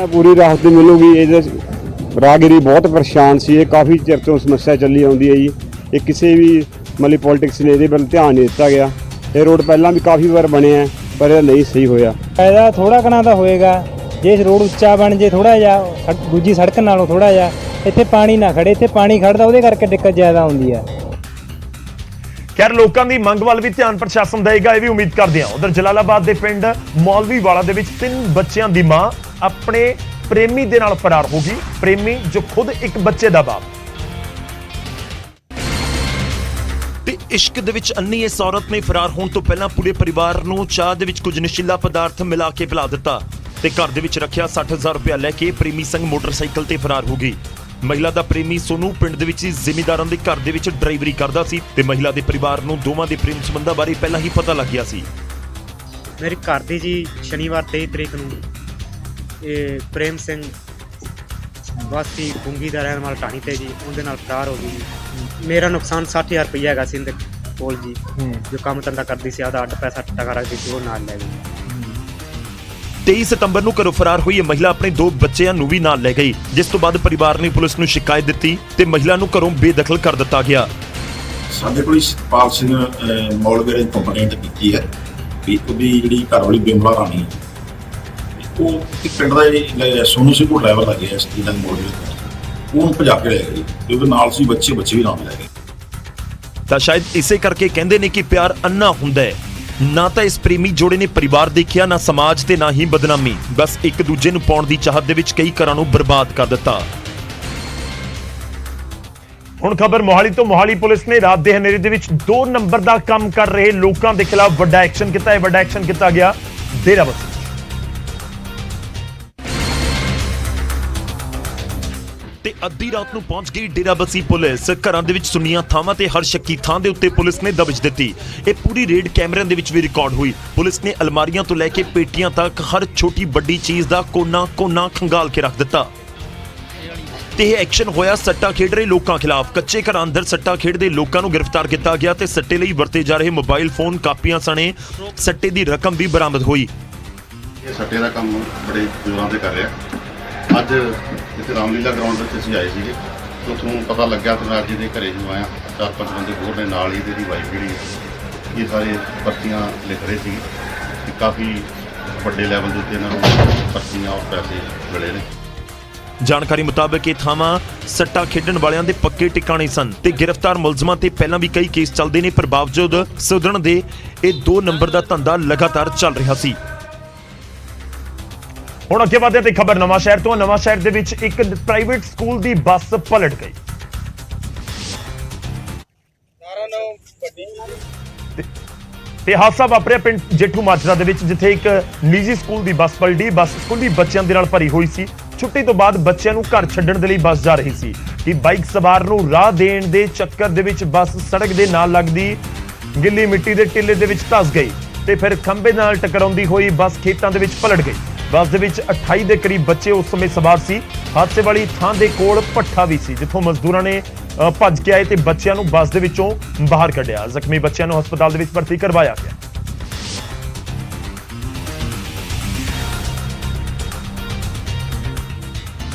Speaker 9: पूरी राहत मिलूगी। राहगीरी बहुत परेशान सी, काफ़ी चिर तो समस्या चली आउंदी है जी। ये किसी भी मतलब पॉलिटिक्स ने ये ध्यान नहीं दिता गया। ये रोड पहला भी काफ़ी बार बने हैं पर यह नहीं सही होया।
Speaker 5: फायदा थोड़ा घना ਤਾਂ ਹੋਏਗਾ ਜੇ ਰੋਡ ਉੱਚਾ ਬਣ ਜੇ ਥੋੜਾ ਜਿਹਾ ਦੂਜੀ ਸੜਕ ਨਾਲੋਂ ਥੋੜਾ ਜਿਹਾ ਇੱਥੇ ਪਾਣੀ ਨਾ ਖੜੇ, ਇੱਥੇ ਪਾਣੀ ਖੜਦਾ ਉਹਦੇ ਕਰਕੇ ਦਿੱਕਤ ਜ਼ਿਆਦਾ ਆਉਂਦੀ ਹੈ।
Speaker 1: खैर लोगों की मंग वाल भी ध्यान प्रशासन देगा, यह भी उम्मीद करते हैं। उधर जलालाबाद के पिंड मौलवी वाला दे विच 3 बच्चों की मां अपने प्रेमी दे नाल फरार हो गई। प्रेमी जो खुद एक बच्चे का बाप। इश्क दे विच अन्नी इस औरत ने फरार होने तो पहला पूरे परिवार नूं चाह दे विच कुछ नशीला पदार्थ मिला के पिला दिता ते घर दे विच रखिया 60,000 रुपया लैके प्रेमी संग मोटरसाइकिल ते फरार हो गई। महिला दा प्रेमी सोनू पिंड दे विच जिमीदारां दे घर दे विच ड्राइवरी करदा सी ते महिला दे परिवार नूं दोवां दे प्रेम संबंधां बारे पहला ही पता लग गया सी।
Speaker 12: मेरे घर दी जी शनिवार 23 तरीक नूं प्रेम सिंह वासी गुंगी दा रहण वाला ढाणी ते जी उहदे नाल फरार हो गई जी। मेरा नुकसान 60,000 रुपया हैगा सी इंदे कोल जी, जो काम धंधा करदी सी आधा अड्ड पैसा टका रखदी सी वो नाल लै गई।
Speaker 1: 23 सितंबर ਨੂੰ ਘਰੋਂ ਫਰਾਰ ਹੋਈ ਇਹ ਮਹਿਲਾ ਆਪਣੇ 2 ਬੱਚਿਆਂ ਨੂੰ ਵੀ ਨਾਲ ਲੈ ਗਈ, ਜਿਸ ਤੋਂ ਬਾਅਦ ਪਰਿਵਾਰ ਨੇ ਪੁਲਿਸ ਨੂੰ ਸ਼ਿਕਾਇਤ ਦਿੱਤੀ ਤੇ ਮਹਿਲਾ ਨੂੰ ਘਰੋਂ ਬੇਦਖਲ ਕਰ ਦਿੱਤਾ ਗਿਆ।
Speaker 13: ਸਾਡੇ ਕੋਲ ਸਤਪਾਲ ਸਿੰਘ ਮੌਲਵੀ ਨੇ ਕੰਪਲੇਂਟ ਕੀਤੀ ਹੈ ਕਿ ਉਹਦੀ ਜਿਹੜੀ ਘਰਵਾਲੀ ਬਿਮਲਾ ਰਾਣੀ ਉਹ ਇੱਕ ਪਿੰਡ ਦਾ ਜਿਹੜੀ ਸੋਨੂ ਸਿੰਘ ਕੋਲ ਡਰਾਈਵਰ ਲੱਗੇ ਇਸ ਦੀ ਮੌਲਵੀ ਉਹਨੂੰ ਭਜਾ ਕੇ ਲੈ ਗਏ ਤੇ ਉਹਦੇ ਨਾਲ ਸੀ ਬੱਚੇ ਵੀ ਨਾਲ ਲੈ ਗਏ।
Speaker 1: ਤਾਂ ਸ਼ਾਇਦ ਇਸੇ ਕਰਕੇ ਕਹਿੰਦੇ ਨੇ ਕਿ ਪਿਆਰ ਅੰਨਾ ਹੁੰਦਾ ਹੈ। ਨਾ ਤਾਂ ਇਸ ਪ੍ਰੇਮੀ ਜੋੜੇ ਨੇ ਪਰਿਵਾਰ ਦੇਖਿਆ, ਨਾ ਸਮਾਜ ਤੇ ਨਾ ਹੀ ਬਦਨਾਮੀ, ਬਸ ਇੱਕ ਦੂਜੇ ਨੂੰ ਪਾਉਣ ਦੀ ਚਾਹਤ ਦੇ ਵਿੱਚ ਕਈ ਘਰਾਂ ਨੂੰ ਬਰਬਾਦ ਕਰ ਦਿੱਤਾ। ਹੁਣ ਖਬਰ ਮੋਹਾਲੀ ਤੋਂ। ਮੋਹਾਲੀ ਪੁਲਿਸ ਨੇ ਰਾਤ ਦੇ ਹਨੇਰੇ ਦੇ ਵਿੱਚ 2 ਨੰਬਰ ਦਾ ਕੰਮ ਕਰ ਰਹੇ ਲੋਕਾਂ ਦੇ ਖਿਲਾਫ ਵੱਡਾ ਐਕਸ਼ਨ ਕੀਤਾ ਹੈ। ਵੱਡਾ ਐਕਸ਼ਨ ਕੀਤਾ ਗਿਆ ਡੇਰਾਬੱਸੀ। ਤੇ ਅੱਧੀ ਰਾਤ ਨੂੰ ਪਹੁੰਚ ਗਈ ਡੇਰਾਬੱਸੀ ਪੁਲਿਸ। ਘਰਾਂ ਦੇ ਵਿੱਚ ਸੁੰਨੀਆਂ ਥਾਵਾਂ ਤੇ ਹਰ ਸ਼ੱਕੀ ਥਾਂ ਦੇ ਉੱਤੇ ਪੁਲਿਸ ਨੇ ਦਬਿਸ਼ ਦਿੱਤੀ। ਇਹ ਪੂਰੀ ਰੇਡ ਕੈਮਰਿਆਂ ਦੇ ਵਿੱਚ ਵੀ ਰਿਕਾਰਡ ਹੋਈ। ਪੁਲਿਸ ਨੇ ਅਲਮਾਰੀਆਂ ਤੋਂ ਲੈ ਕੇ ਪੇਟੀਆਂ ਤੱਕ ਹਰ ਛੋਟੀ ਵੱਡੀ ਚੀਜ਼ ਦਾ ਕੋਨਾ ਖੰਗਾਲ ਕੇ ਰੱਖ ਦਿੱਤਾ। ਤੇ ਇਹ ਐਕਸ਼ਨ ਹੋਇਆ ਸੱਟਾ ਖੇਡ ਰਹੇ ਲੋਕਾਂ ਖਿਲਾਫ। ਕੱਚੇ ਘਰਾਂ ਅੰਦਰ ਸੱਟਾ ਖੇਡਦੇ ਲੋਕਾਂ ਨੂੰ ਗ੍ਰਿਫਤਾਰ ਕੀਤਾ ਗਿਆ ਤੇ ਸੱਟੇ ਲਈ ਵਰਤੇ ਜਾ ਰਹੇ ਮੋਬਾਈਲ ਫੋਨ, ਕਾਪੀਆਂ ਸਣੇ ਸੱਟੇ ਦੀ ਰਕਮ ਵੀ ਬਰਾਮਦ ਹੋਈ।
Speaker 3: ਇਹ ਸੱਟੇ ਦਾ ਕੰਮ ਬੜੇ ਜ਼ੋਰਾਂ ਤੇ ਕਰ ਰਿਹਾ। ਅੱਜ ਇੱਥੇ ਰਾਮਲੀਲਾ ਗਰਾਊਂਡ ਵਿੱਚ ਅਸੀਂ ਆਏ ਸੀਗੇ, ਉੱਥੋਂ ਪਤਾ ਲੱਗਿਆ ਤੇ ਮੈਂ ਅੱਜ ਦੇ ਘਰੇ ਨੂੰ ਆਇਆ। 4-5 ਬੰਦੇ ਹੋਰ ਨੇ ਨਾਲ ਹੀ, ਇਹਦੀ ਵਾਈਫ ਜਿਹੜੀ ਹੈ, ਇਹ ਸਾਰੇ ਪਰਚੀਆਂ ਲਿਖ ਰਹੇ ਸੀਗੇ ਕਿ ਕਾਫੀ ਵੱਡੇ ਲੈਵਲ ਦੇ ਉੱਤੇ ਇਹਨਾਂ ਨੂੰ ਪਰਚੀਆਂ ਔਰ ਪੈਸੇ ਮਿਲੇ ਨੇ।
Speaker 1: ਜਾਣਕਾਰੀ ਮੁਤਾਬਕ ਇਹ ਥਾਵਾਂ ਸੱਟਾ ਖੇਡਣ ਵਾਲਿਆਂ ਦੇ ਪੱਕੇ ਟਿਕਾਣੇ ਸਨ ਤੇ ਗ੍ਰਿਫਤਾਰ ਮੁਲਜ਼ਮਾਂ ਤੇ ਪਹਿਲਾਂ ਵੀ ਕਈ ਕੇਸ ਚੱਲਦੇ ਨੇ, ਪਰ ਬਾਵਜੂਦ ਸੁਧਰਨ ਦੇ ਇਹ 2 ਨੰਬਰ ਦਾ ਧੰਦਾ ਲਗਾਤਾਰ ਚੱਲ ਰਿਹਾ ਸੀ। ਹੁਣ ਅੱਗੇ ਵਧਦੇ ਤੇ ਖਬਰ ਨਵਾਂ ਸ਼ਹਿਰ ਤੋਂ। ਨਵਾਂ ਸ਼ਹਿਰ ਦੇ ਵਿੱਚ ਇੱਕ ਪ੍ਰਾਈਵੇਟ ਸਕੂਲ ਦੀ ਬੱਸ ਪਲਟ ਗਈ ਤੇ ਹਾਦਸਾ ਵਾਪਰਿਆ ਪਿੰਡ ਜੇਠੂ ਮਾਜਰਾ ਦੇ ਵਿੱਚ, ਜਿੱਥੇ ਇੱਕ ਨਿੱਜੀ ਸਕੂਲ ਦੀ ਬੱਸ ਪਲਟੀ। ਬੱਸ ਸਕੂਲੀ ਬੱਚਿਆਂ ਦੇ ਨਾਲ ਭਰੀ ਹੋਈ ਸੀ। ਛੁੱਟੀ ਤੋਂ ਬਾਅਦ ਬੱਚਿਆਂ ਨੂੰ ਘਰ ਛੱਡਣ ਦੇ ਲਈ ਬੱਸ ਜਾ ਰਹੀ ਸੀ ਕਿ ਬਾਈਕ ਸਵਾਰ ਨੂੰ ਰਾਹ ਦੇਣ ਦੇ ਚੱਕਰ ਦੇ ਵਿੱਚ ਬੱਸ ਸੜਕ ਦੇ ਨਾਲ ਲੱਗਦੀ ਗਿੱਲੀ ਮਿੱਟੀ ਦੇ ਟਿੱਲੇ ਦੇ ਵਿੱਚ ਧਸ ਗਈ ਤੇ ਫਿਰ ਖੰਭੇ ਨਾਲ ਟਕਰਾਉਂਦੀ ਹੋਈ ਬੱਸ ਖੇਤਾਂ ਦੇ ਵਿੱਚ ਪਲਟ ਗਈ। ਬੱਸ ਦੇ ਵਿੱਚ 28 ਦੇ ਕਰੀਬ ਬੱਚੇ ਉਸ ਸਮੇਂ ਸਵਾਰ ਸੀ। ਹਾਦਸੇ ਵਾਲੀ ਥਾਂ ਦੇ ਕੋਲ ਭੱਠਾ ਵੀ ਸੀ, ਜਿੱਥੋਂ ਮਜ਼ਦੂਰਾਂ ਨੇ ਭੱਜ ਕੇ ਆਏ ਤੇ ਬੱਚਿਆਂ ਨੂੰ ਬੱਸ ਦੇ ਵਿੱਚੋਂ ਬਾਹਰ ਕੱਢਿਆ। ਜ਼ਖਮੀ ਬੱਚਿਆਂ ਨੂੰ ਹਸਪਤਾਲ ਦੇ ਵਿੱਚ ਭਰਤੀ ਕਰਵਾਇਆ ਗਿਆ।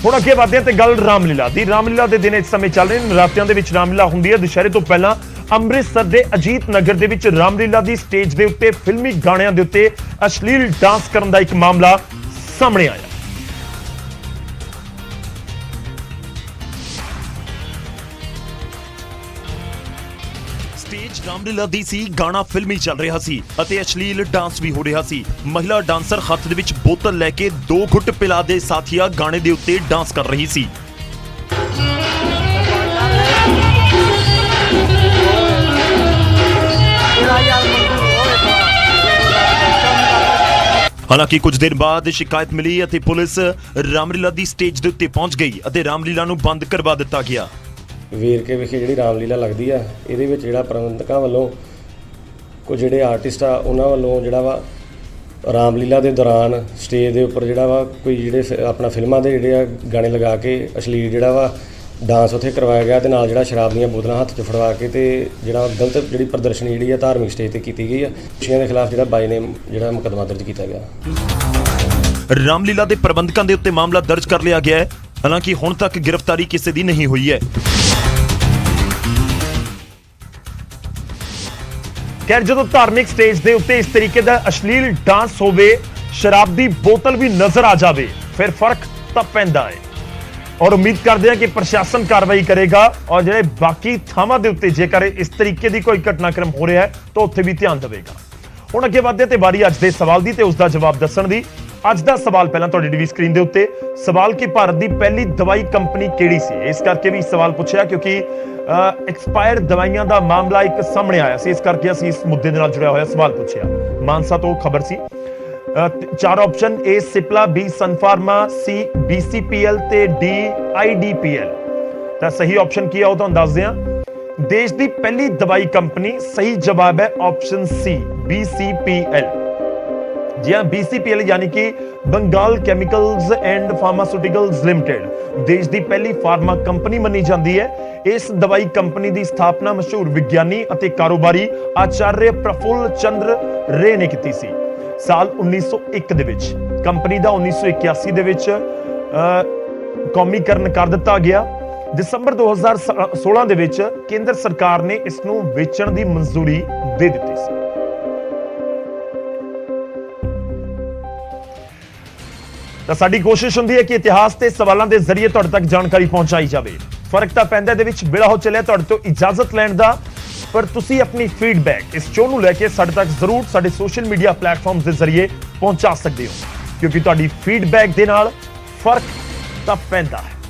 Speaker 1: ਹੁਣ ਅੱਗੇ ਵਧਦੇ ਹਾਂ ਤੇ ਗੱਲ ਰਾਮਲੀਲਾ ਦੀ। ਰਾਮਲੀਲਾ ਦੇ ਦਿਨ ਇਸ ਸਮੇਂ ਚੱਲ ਰਹੇ ਨੇ। ਨਰਾਤਿਆਂ ਦੇ ਵਿੱਚ ਰਾਮਲੀਲਾ ਹੁੰਦੀ ਹੈ। ਦੁਸ਼ਹਿਰੇ ਤੋਂ ਪਹਿਲਾਂ ਅੰਮ੍ਰਿਤਸਰ ਦੇ ਅਜੀਤ ਨਗਰ ਦੇ ਵਿੱਚ ਰਾਮਲੀਲਾ ਦੀ ਸਟੇਜ ਦੇ ਉੱਤੇ ਫਿਲਮੀ ਗਾਣਿਆਂ ਦੇ ਉੱਤੇ ਅਸ਼ਲੀਲ ਡਾਂਸ ਕਰਨ ਦਾ ਇੱਕ ਮਾਮਲਾ ਸਾਹਮਣੇ ਆਇਆ। ਸਟੇਜ ਰਾਮਲੀਲਾ ਦੀ ਸੀ, ਗਾਣਾ ਫਿਲਮੀ ਚੱਲ ਰਿਹਾ ਸੀ ਅਤੇ ਅਸ਼ਲੀਲ ਡਾਂਸ ਵੀ ਹੋ ਰਿਹਾ ਸੀ। ਮਹਿਲਾ ਡਾਂਸਰ ਹੱਥ ਦੇ ਵਿੱਚ ਬੋਤਲ ਲੈ ਕੇ 2 ਘੁੱਟ ਪਿਲਾ ਦੇ ਸਾਥੀਆ ਗਾਣੇ ਦੇ ਉੱਤੇ ਡਾਂਸ ਕਰ ਰਹੀ ਸੀ। ਹਾਲਾਂਕਿ ਕੁਝ ਦਿਨ ਬਾਅਦ ਸ਼ਿਕਾਇਤ ਮਿਲੀ ਅਤੇ ਪੁਲਿਸ ਰਾਮਲੀਲਾ ਦੀ ਸਟੇਜ ਦੇ ਉੱਤੇ ਪਹੁੰਚ ਗਈ ਅਤੇ ਰਾਮਲੀਲਾ ਨੂੰ ਬੰਦ ਕਰਵਾ ਦਿੱਤਾ ਗਿਆ।
Speaker 6: ਵੇਰਕੇ ਵਿਖੇ ਜਿਹੜੀ ਰਾਮਲੀਲਾ ਲੱਗਦੀ ਆ, ਇਹਦੇ ਵਿੱਚ ਜਿਹੜਾ ਪ੍ਰਬੰਧਕਾਂ ਵੱਲੋਂ ਕੁਝ ਜਿਹੜੇ ਆਰਟਿਸਟ ਆ ਉਹਨਾਂ ਵੱਲੋਂ ਜਿਹੜਾ ਵਾ ਰਾਮਲੀਲਾ ਦੇ ਦੌਰਾਨ ਸਟੇਜ ਦੇ ਉੱਪਰ ਜਿਹੜਾ ਵਾ ਕੋਈ ਜਿਹੜੇ ਆਪਣਾ ਫਿਲਮਾਂ ਦੇ ਜਿਹੜੇ ਆ ਗਾਣੇ ਲਗਾ ਕੇ ਅਸ਼ਲੀਲ ਜਿਹੜਾ ਵਾ ਡਾਂਸ ਉੱਥੇ ਕਰਵਾਇਆ ਗਿਆ ਤੇ ਨਾਲ ਜਿਹੜਾ ਸ਼ਰਾਬ ਦੀਆਂ ਬੋਤਲਾਂ ਹੱਥ 'ਚ ਫੜਵਾ ਕੇ ਤੇ ਜਿਹੜਾ ਗਲਤ ਜਿਹੜੀ ਪ੍ਰਦਰਸ਼ਨੀ ਜਿਹੜੀ ਆ ਧਾਰਮਿਕ ਸਟੇਜ ਤੇ ਕੀਤੀ ਗਈ ਆ। ਦੋਸ਼ੀਆਂ ਦੇ ਖਿਲਾਫ ਜਿਹੜਾ ਬਾਈ ਨੇਮ ਜਿਹੜਾ ਮੁਕੱਦਮਾ ਦਰਜ ਕੀਤਾ ਗਿਆ।
Speaker 1: ਰਾਮਲੀਲਾ ਦੇ ਪ੍ਰਬੰਧਕਾਂ ਦੇ ਉੱਤੇ ਮਾਮਲਾ ਦਰਜ ਕਰ ਲਿਆ ਗਿਆ ਹੈ। ਹਾਲਾਂਕਿ ਹੁਣ ਤੱਕ ਗ੍ਰਿਫਤਾਰੀ ਕਿਸੇ ਦੀ ਨਹੀਂ ਹੋਈ ਹੈ। ਖੈਰ, ਜਦੋਂ ਧਾਰਮਿਕ ਸਟੇਜ ਦੇ ਉੱਤੇ ਇਸ ਤਰੀਕੇ ਦਾ ਅਸ਼ਲੀਲ ਡਾਂਸ ਹੋਵੇ, ਸ਼ਰਾਬ ਦੀ ਬੋਤਲ ਵੀ ਨਜ਼ਰ ਆ ਜਾਵੇ, ਫਿਰ ਫਰਕ ਤਾਂ ਪੈਂਦਾ ਹੈ। ਔਰ ਉਮੀਦ ਕਰਦੇ ਹਾਂ ਕਿ ਪ੍ਰਸ਼ਾਸਨ ਕਾਰਵਾਈ ਕਰੇਗਾ ਔਰ ਜਿਹੜੇ ਬਾਕੀ ਥਾਵਾਂ ਦੇ ਉੱਤੇ ਜੇਕਰ ਇਸ ਤਰੀਕੇ ਦੀ ਕੋਈ ਘਟਨਾਕ੍ਰਮ ਹੋ ਰਿਹਾ ਹੈ ਤਾਂ ਉੱਥੇ ਵੀ ਧਿਆਨ ਦੇਵੇਗਾ। ਹੁਣ ਅੱਗੇ ਵਧਦੇ ਤੇ ਵਾਰੀ ਅੱਜ ਦੇ ਸਵਾਲ ਦੀ ਤੇ ਉਸ ਦਾ ਜਵਾਬ ਦੱਸਣ ਦੀ। ਅੱਜ ਦਾ ਸਵਾਲ ਪਹਿਲਾਂ ਤੁਹਾਡੀ ਟੀਵੀ ਸਕਰੀਨ ਦੇ ਉੱਤੇ ਸਵਾਲ ਕਿ ਭਾਰਤ ਦੀ ਪਹਿਲੀ ਦਵਾਈ ਕੰਪਨੀ ਕਿਹੜੀ ਸੀ। ਇਸ ਕਰਕੇ ਵੀ ਸਵਾਲ ਪੁੱਛਿਆ ਕਿਉਂਕਿ ਐਕਸਪਾਇਰਡ ਦਵਾਈਆਂ ਦਾ ਮਾਮਲਾ ਇੱਕ ਸਾਹਮਣੇ ਆਇਆ ਸੀ, ਇਸ ਕਰਕੇ ਅਸੀਂ ਇਸ ਮੁੱਦੇ ਦੇ ਨਾਲ ਜੁੜਿਆ ਹੋਇਆ ਸਵਾਲ ਪੁੱਛਿਆ। ਮਾਨਸਾ ਤੋਂ ਖਬਰ ਸੀ। 4 option A Cipla, B Sun Pharma, C BCPL ਤੇ D IDPL। ਤਾਂ ਸਹੀ ਆਪਸ਼ਨ ਕੀ ਹੈ ਉਹ ਤੁਹਾਨੂੰ ਦੱਸਦੇ ਹਾਂ। ਦੇਸ਼ ਦੀ ਪਹਿਲੀ ਦਵਾਈ ਕੰਪਨੀ, ਸਹੀ ਜਵਾਬ ਹੈ ਆਪਸ਼ਨ C BCPL। जी हाँ, BCPL यानी कि Bengal chemicals and pharmaceuticals limited देश की पहली फार्मा कंपनी मनी जाती है। इस दवाई कंपनी की स्थापना मशहूर विज्ञानी और कारोबारी आचार्य प्रफुल्ल चंद्र रे ने की सी। साल 1901 दे विच कंपनी का 1981 दे विच कौमीकरण कर दिता गया। दिसंबर 2016 दे विच केंद्र सरकार ने इसनूं वेचण की मंजूरी दे दी सी। ਤਾਂ ਸਾਡੀ ਕੋਸ਼ਿਸ਼ ਹੁੰਦੀ ਹੈ ਕਿ ਇਤਿਹਾਸ ਤੇ ਸਵਾਲਾਂ ਦੇ ਜ਼ਰੀਏ ਤੁਹਾਡੇ ਤੱਕ ਜਾਣਕਾਰੀ ਪਹੁੰਚਾਈ ਜਾਵੇ। ਫਰਕ ਤਾਂ ਪੈਂਦਾ ਇਹਦੇ ਵਿੱਚ। ਵੇਲਾ ਹੋ ਚੱਲਿਆ ਤੁਹਾਡੇ ਤੋਂ ਇਜਾਜ਼ਤ ਲੈਣ ਦਾ, ਪਰ ਤੁਸੀਂ ਆਪਣੀ ਫੀਡਬੈਕ ਇਸ ਸ਼ੋਅ ਨੂੰ ਲੈ ਕੇ ਸਾਡੇ ਤੱਕ ਜ਼ਰੂਰ ਸਾਡੇ ਸੋਸ਼ਲ ਮੀਡੀਆ ਪਲੇਟਫਾਰਮਸ ਦੇ ਜ਼ਰੀਏ ਪਹੁੰਚਾ ਸਕਦੇ ਹੋ, ਕਿਉਂਕਿ ਤੁਹਾਡੀ ਫੀਡਬੈਕ ਦੇ ਨਾਲ ਫਰਕ ਤਾਂ ਪੈਂਦਾ ਹੈ।